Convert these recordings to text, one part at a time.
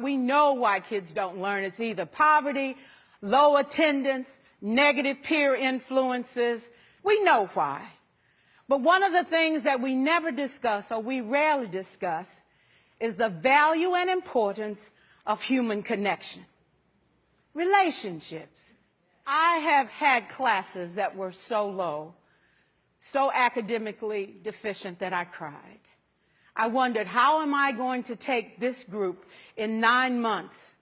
We know why kids don't learn. It's either poverty, low attendance, negative peer influences. We know why. But one of the things that we never discuss, or we rarely discuss, is the value and importance of human connection. Relationships. I have had classes that were so low, so academically deficient that I cried. I wondered, how am I going to take this group in 9 months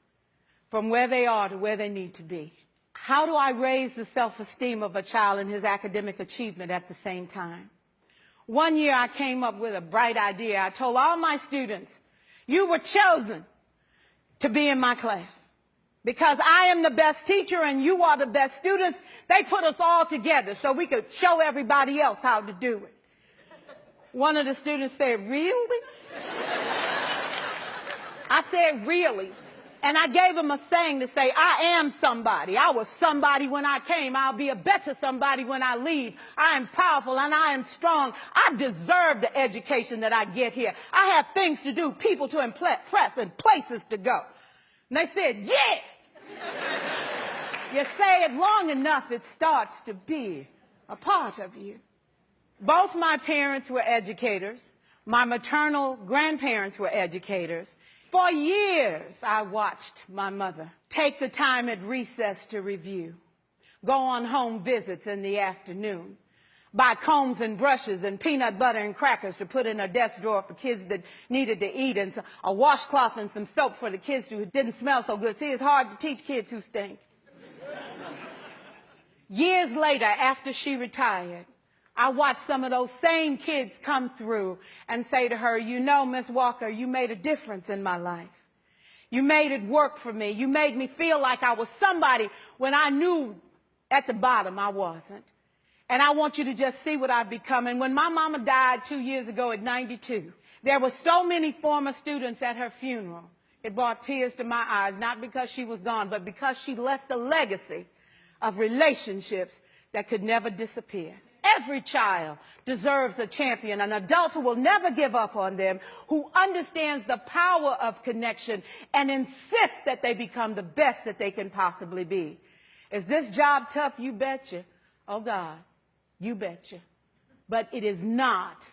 from where they are to where they need to be? How do I raise the self-esteem of a child and his academic achievement at the same time? One year I came up with a bright idea. I told all my students, you were chosen to be in my class. Because I am the best teacher and you are the best students, they put us all together so we could show everybody else how to do it. One of the students said, really? I said, really? And I gave him a saying to say, I am somebody. I was somebody when I came. I'll be a better somebody when I leave. I am powerful and I am strong. I deserve the education that I get here. I have things to do, people to impress, and places to go. And they said, yeah. You say it long enough, it starts to be a part of you. Both my parents were educators. My maternal grandparents were educators. For years, I watched my mother take the time at recess to review, go on home visits in the afternoon, buy combs and brushes and peanut butter and crackers to put in a desk drawer for kids that needed to eat, and a washcloth and some soap for the kids who didn't smell so good. See, it's hard to teach kids who stink. Years later, after she retired, I watched some of those same kids come through and say to her, you know, Miss Walker, you made a difference in my life. You made it work for me. You made me feel like I was somebody when I knew at the bottom I wasn't. And I want you to just see what I've become. And when my mama died 2 years ago at 92, there were so many former students at her funeral. It brought tears to my eyes, not because she was gone, but because she left a legacy of relationships that could never disappear. Every child deserves a champion, an adult who will never give up on them, who understands the power of connection and insists that they become the best that they can possibly be. Is this job tough? You betcha. Oh, God, you betcha. But it is not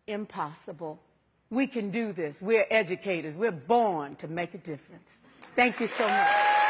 impossible. We can do this. We're educators. We're born to make a difference. Thank you so much.